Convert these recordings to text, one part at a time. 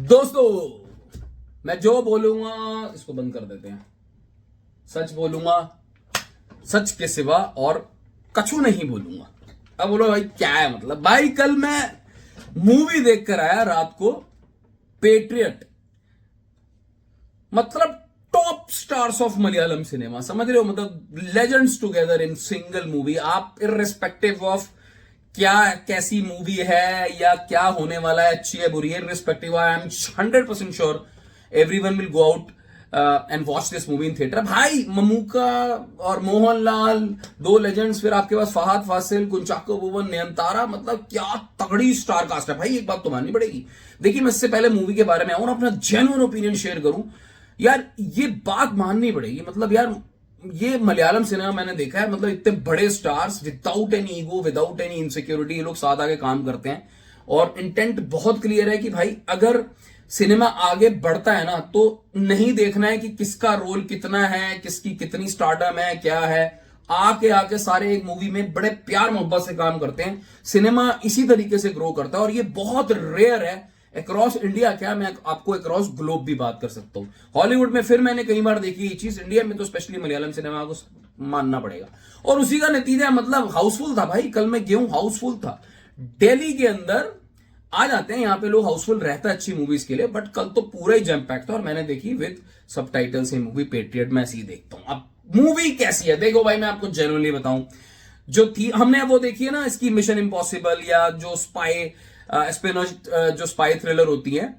दोस्तों, मैं जो बोलूंगा इसको बंद कर देते हैं। सच बोलूंगा, सच के सिवा और कछु नहीं बोलूंगा। अब बोलो भाई क्या है मतलब। भाई कल मैं मूवी देख कर आया रात को, पेट्रियट। मतलब top stars of Malayalam cinema, समझ रहे हो, मतलब legends together in single movie. आप इररिस्पेक्टिव ऑफ क्या कैसी मूवी है या क्या होने वाला है, अच्छी है बुरी है, irrespective, I am 100% sure everyone will go out and watch this movie in theatre. भाई ममूका और मोहनलाल, दो लेजेंड्स, फिर आपके पास फहद फासिल, कुंचाको बोबन, नयनतारा, मतलब क्या तगड़ी स्टार कास्ट है भाई। एक बात तो माननी पड़ेगी। देखिए, मैं इससे पहले मूवी के बारे में आऊं, अपना जेन्युइन ओपिनियन शेयर करूं, यार ये बात माननी पड़ेगी। मतलब यार ये मलयालम सिनेमा मैंने देखा है, मतलब इतने बड़े stars without any ego, without any insecurity, ये लोग साथ आके काम करते हैं और इंटेंट बहुत क्लियर है कि भाई अगर सिनेमा आगे बढ़ता है ना, तो नहीं देखना है कि किसका रोल कितना है, किसकी कितनी स्टारडम है, क्या है। आके आके सारे एक मूवी में बड़े प्यार मोहब्बत से काम करते हैं। सिनेमा इसी तरीके से ग्रो करता है और ये बहुत रेयर है अक्रॉस इंडिया। क्या मैं आपको अक्रॉस ग्लोब भी बात कर सकता हूं। हॉलीवुड में फिर मैंने कई बार देखी ये चीज, इंडिया में तो स्पेशली मलयालम सिनेमा को मानना पड़ेगा। और उसी का नतीजा मतलब हाउसफुल था भाई। कल मैं गया हूं, हाउसफुल था। दिल्ली के अंदर आ जाते हैं यहाँ पे लोग, हाउसफुल रहता है अच्छी मूवीज के लिए, बट कल तो पूरा ही जैम पैक था। और मैंने देखी विद सबटाइटल्स ये मूवी पेट्रियट। मैं ऐसी देखता हूं। अब मूवी कैसी है देखो भाई, मैं आपको जेन्युइनली बताऊं, जो थी हमने वो देखी है ना इसकी मिशन इम्पॉसिबल, या जो स्पाई स्पेनोज, जो स्पाई थ्रिलर होती है,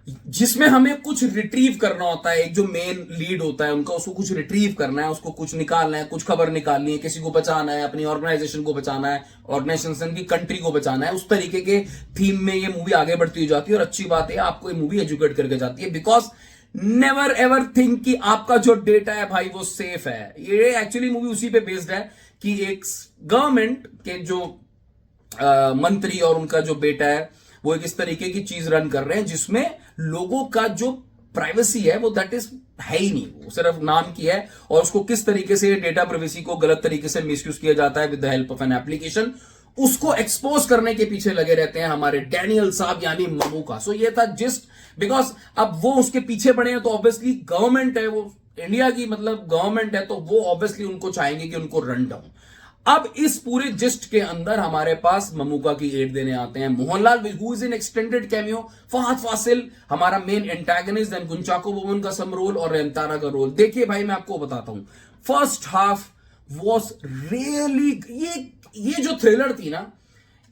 जिसमें हमें कुछ रिट्रीव करना होता है। एक जो मेन लीड होता है उनका, उसको कुछ रिट्रीव करना है, उसको कुछ निकालना है, कुछ खबर निकालनी है, किसी को बचाना है, अपनी ऑर्गेनाइजेशन को बचाना है, ऑर्गेनाइजेशन की कंट्री को बचाना है। उस तरीके के थीम में ये मूवी आगे बढ़ती हुई जाती है। और अच्छी बात है, आपको ये मूवी एजुकेट करके जाती है, बिकॉज नेवर एवर थिंक कि आपका जो डेटा है भाई वो सेफ है। ये एक्चुअली मूवी उसी पे बेस्ड है कि एक गवर्नमेंट के जो मंत्री और उनका जो बेटा है वो एक इस तरीके की चीज रन कर रहे हैं जिसमें लोगों का जो प्राइवेसी है वो दैट इज है ही नहीं, वो सिर्फ नाम की है। और उसको किस तरीके से डेटा प्राइवेसी को गलत तरीके से मिसयूज किया जाता है with the help of an application, उसको एक्सपोज करने के पीछे लगे रहते हैं हमारे डैनियल साहब यानी ममूका। सो ये था जिस्ट, बिकॉज अब वो उसके पीछे पड़े हैं तो ऑब्वियसली गवर्नमेंट है, वो इंडिया की मतलब गवर्नमेंट है, तो वो ऑब्वियसली उनको चाहेंगे कि उनको रन डाउन। अब इस पूरे जिस्ट के अंदर हमारे पास ममूका की एड देने आते हैं Mohanlal, who is in extended cameo, Fahadh Faasil हमारा main antagonist, then Kunchacko Boban का सम रोल और नयनतारा का रोल। देखिए भाई मैं आपको बताता हूं, फर्स्ट हाफ वॉज रियली, ये जो थ्रिलर थी ना,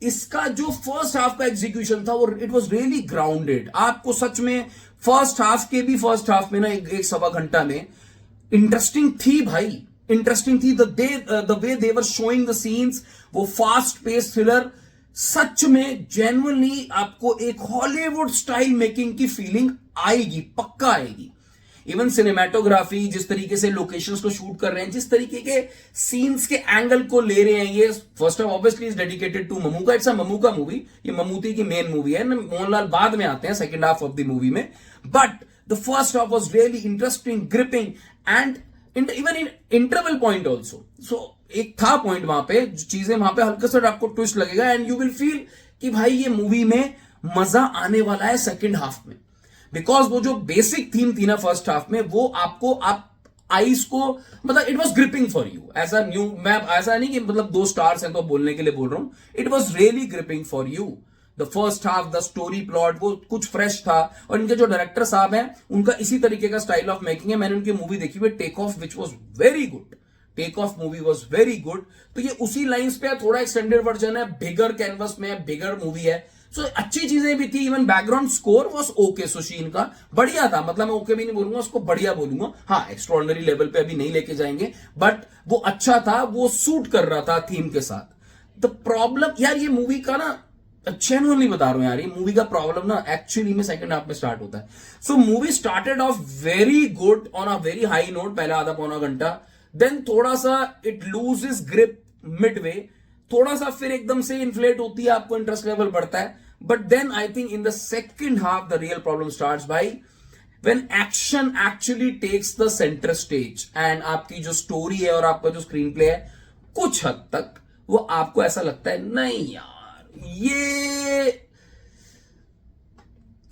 इसका जो फर्स्ट हाफ का एग्जीक्यूशन था वो इट वाज रियली ग्राउंडेड। आपको सच में फर्स्ट हाफ में ना एक सवा घंटा में इंटरेस्टिंग थी भाई, इंटरेस्टिंग थी। The way they were showing the scenes, वो फास्ट पेस थ्रिलर सच में जेन्युइनली आपको एक हॉलीवुड स्टाइल मेकिंग की फीलिंग आएगी, पक्का आएगी। इवन सिनेमेटोग्राफी, जिस तरीके से लोकेशंस को शूट कर रहे हैं, जिस तरीके के सीन्स के एंगल को ले रहे हैं, ये first half obviously is dedicated to Mammukka. It's a Mammukka movie, ये ममूटी की मेन मूवी है। मोहनलाल बाद में आते हैं second half of the movie में, but the first half was really interesting, gripping and even in interval point also. So एक था पॉइंट वहां पे, चीजें वहां पे हल्का सा आपको ट्विस्ट लगेगा एंड यू विल फील कि भाई ये मूवी में मजा आने वाला है सेकंड हाफ में। बिकॉज वो जो बेसिक थीम थी ना फर्स्ट हाफ में, वो आपको आप आईज को मतलब it was gripping for you as a new, मैं ऐसा नहीं कि मतलब 2 स्टार्स हैं तो बोलने के लिए बोल रहा हूं, it was really gripping for you. The first half, the story plot वो कुछ फ्रेश था। और इनके जो डायरेक्टर साहब हैं उनका इसी तरीके का स्टाइल ऑफ मेकिंग है। मैंने उनकी मूवी देखी हुई Take Off, which was very good. Take Off movie was very good. तो ये उसी लाइंस पे है, थोड़ा एक्सटेंडेड वर्जन है, बिगर कैनवस में है, बिगर मूवी है। सो अच्छी चीजें भी थी। Even background score was okay, Sushin का बढ़िया था। मतलब मैं ओके भी नहीं बोलूंगा, उसको बढ़िया बोलूंगा। हाँ, एक्स्ट्रॉर्डिनरी लेवल पे अभी नहीं लेके जाएंगे, बट वो अच्छा था, वो सूट कर रहा था थीम के साथ। द प्रॉब्लम यार, ये मूवी का ना, जेन्युइनली बता रहा हूं यार, ये मूवी का प्रॉब्लम ना एक्चुअली में सेकंड हाफ में स्टार्ट होता है। सो movie started off very good on a very high note, पहला आधा पौना घंटा, देन थोड़ा सा इट लूजेस ग्रिप मिडवे, थोड़ा सा फिर एकदम से इन्फ्लेट होती है, आपको इंटरेस्ट लेवल बढ़ता है। But then I think in the second half the real problem starts भाई, when action actually takes the centre stage and आपकी जो स्टोरी है और आपका जो स्क्रीन प्ले है, कुछ हद तक वो आपको ऐसा लगता है नहीं यार ये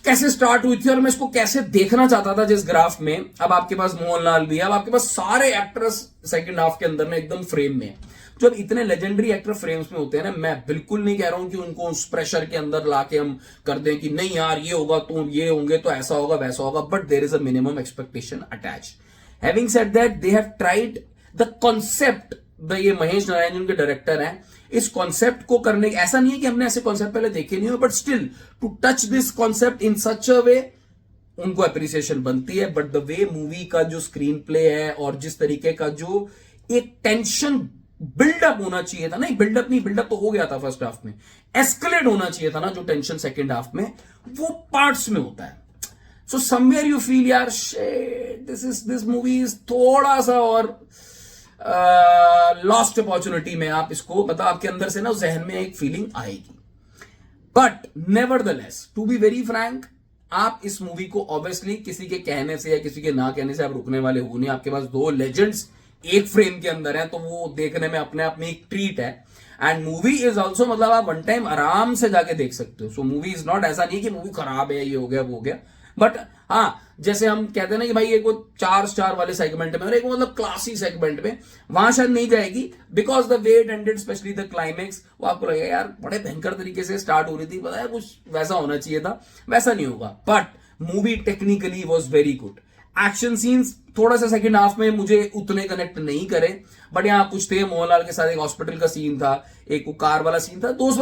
कैसे स्टार्ट हुई थी और मैं इसको कैसे देखना चाहता था जिस ग्राफ में। अब आपके पास मोहनलाल भी है, अब आपके पास सारे एक्टर्स सेकंड हाफ के अंदर में एकदम फ्रेम में है। जब इतने लेजेंडरी एक्टर फ्रेम्स में होते हैं ना, मैं बिल्कुल नहीं कह रहा हूं कि उनको उस प्रेशर के अंदर लाके हम कर दें कि नहीं यार ये होगा तो ये होंगे तो ऐसा होगा वैसा होगा, but there is a minimum expectation attach. Having said that, they have tried the concept, ये महेश नारायण उनके डायरेक्टर हैं, इस कॉन्सेप्ट को करने, ऐसा नहीं है कि हमने ऐसे कॉन्सेप्ट पहले देखे नहीं हो, but still to touch this concept in such a way उनको अप्रिसिएशन बनती है। बट द वे मूवी का जो स्क्रीन प्ले है और जिस तरीके का जो एक टेंशन बिल्डअप होना चाहिए था, नहीं बिल्डअप नहीं, बिल्डअप तो हो गया था फर्स्ट हाफ में, एस्केलेट होना चाहिए था ना जो टेंशन सेकंड हाफ में, वो पार्ट्स में होता है। सो समवेयर यू फील यार शिट, दिस मूवी इज थोड़ा सा और लॉस्ट अपॉर्चुनिटी में आप इसको, मतलब आपके अंदर से ना जहन में एक फीलिंग आएगी। But nevertheless, to be very frank, आप इस मूवी को ऑब्वियसली किसी के कहने से या किसी के ना कहने से आप रुकने वाले हो नहीं। आपके पास दो लेजेंड्स एक फ्रेम के अंदर है, तो वो देखने में अपने आप में एक ट्रीट है। एंड मूवी इज ऑल्सो, मतलब आप वन टाइम आराम से जाके देख सकते हो। सो मूवी इज नॉट, ऐसा नहीं कि मूवी खराब है, ये हो गया वो हो गया, बट हाँ जैसे हम कहते हैं ना कि भाई एक वो 4 स्टार वाले सेगमेंट में और एक मतलब क्लासी सेगमेंट में, वहां शायद नहीं जाएगी, because the way it ended, specially the climax, वो आपको लगेगा यार बड़े भयंकर तरीके से स्टार्ट हो रही थी, पता है कुछ वैसा होना चाहिए था, वैसा नहीं होगा। But movie technically was very good. Action scenes थोड़ा सा सेकंड हाफ में मुझे उतने कनेक्ट नहीं करे, बट यहाँ कुछ थे। मोहनलाल के साथ एक हॉस्पिटल का सीन था, एक वो कार वाला सीन था, those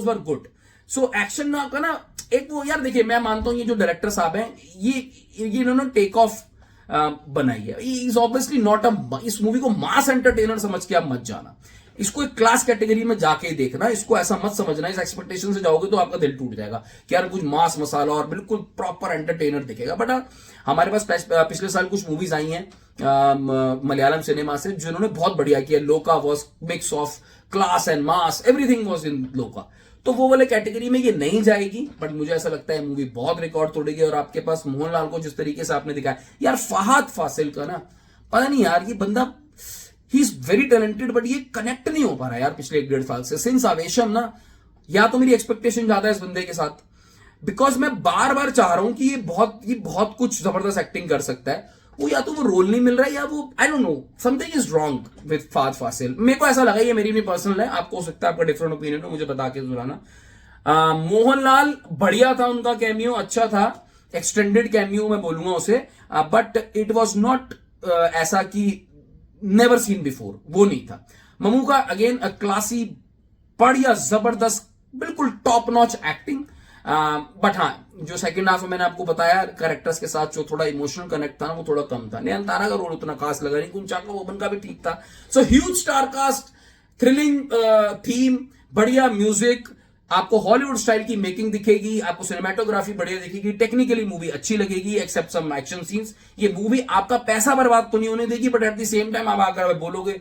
were good. So action का ना एक वो, यार देखिए मैं मानता हूं ये जो डायरेक्टर साहब हैं, ये इन्होंने टेक ऑफ बनाई है। इज ऑब्वियसली नॉट अ, इस मूवी को मास एंटरटेनर समझ के आप मत जाना, इसको एक क्लास कैटेगरी में जाके देखना, इसको ऐसा मत समझना, इस एक्सपेक्टेशन से जाओगे तो आपका दिल टूट जाएगा कि यार कुछ मास मसाला और बिल्कुल प्रॉपर एंटरटेनर दिखेगा। बट हमारे पास पिछले साल कुछ मूवीज आई हैं मलयालम सिनेमा से जिन्होंने बहुत बढ़िया किया। लोका was mix of class and mass, everything was in लोका, तो वो वाले कैटेगरी में ये नहीं जाएगी। बट मुझे ऐसा लगता है मूवी बहुत रिकॉर्ड तोड़ेगी। और आपके पास मोहनलाल को जिस तरीके से आपने दिखाया, यार फहद फासिल का ना पता नहीं यार, ये बंदा he is very talented, but ये कनेक्ट नहीं हो पा रहा यार पिछले 1-1.5 साल से। सिंस आवेशम ना, या तो मेरी एक्सपेक्टेशन ज्यादा है इस बंदे के साथ, बिकॉज मैं बार बार चाह रहा हूं कि ये बहुत कुछ जबरदस्त एक्टिंग कर सकता है, वो या तो वो रोल नहीं मिल रहा है या वो I don't know, something is wrong with Fahadh Faasil. मेरे को ऐसा लगा, ये मेरी भी पर्सनल है, आपको हो सकता है आपका डिफरेंट ओपिनियन हो, मुझे बता के सुनाना। मोहनलाल बढ़िया था, उनका कैमियो अच्छा था, एक्सटेंडेड कैमियो मैं बोलूंगा उसे, बट इट वॉज नॉट ऐसा कि नेवर सीन बिफोर, वो नहीं था। ममू का अगेन अ क्लासी, बढ़िया जबरदस्त, बिल्कुल टॉप नॉच एक्टिंग। बट हाँ, जो सेकंड हाफ में मैंने आपको बताया कैरेक्टर्स के साथ जो थोड़ा इमोशनल कनेक्ट था ना, वो थोड़ा कम था। नयनतारा का रोल उतना खास लगा नहीं, कुंचाका बोबन का भी ठीक था। So huge star cast, thrilling theme, बढ़िया म्यूजिक, आपको हॉलीवुड स्टाइल की मेकिंग दिखेगी, आपको सिनेमेटोग्राफी बढ़िया दिखेगी, टेक्निकली मूवी अच्छी लगेगी एक्सेप्ट सम एक्शन सीन्स। ये मूवी आपका पैसा बर्बाद तो नहीं होने देगी, but at the same time आप आकर बोलोगे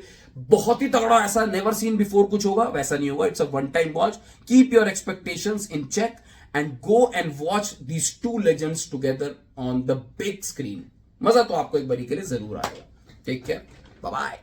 बहुत ही तगड़ा, ऐसा नेवर सीन बिफोर कुछ होगा, वैसा नहीं होगा। It's a one time watch. Keep your expectations in check and go and watch these two legends together on the big screen. मजा तो आपको एक बारी के लिए जरूर आएगा। Take care, bye bye.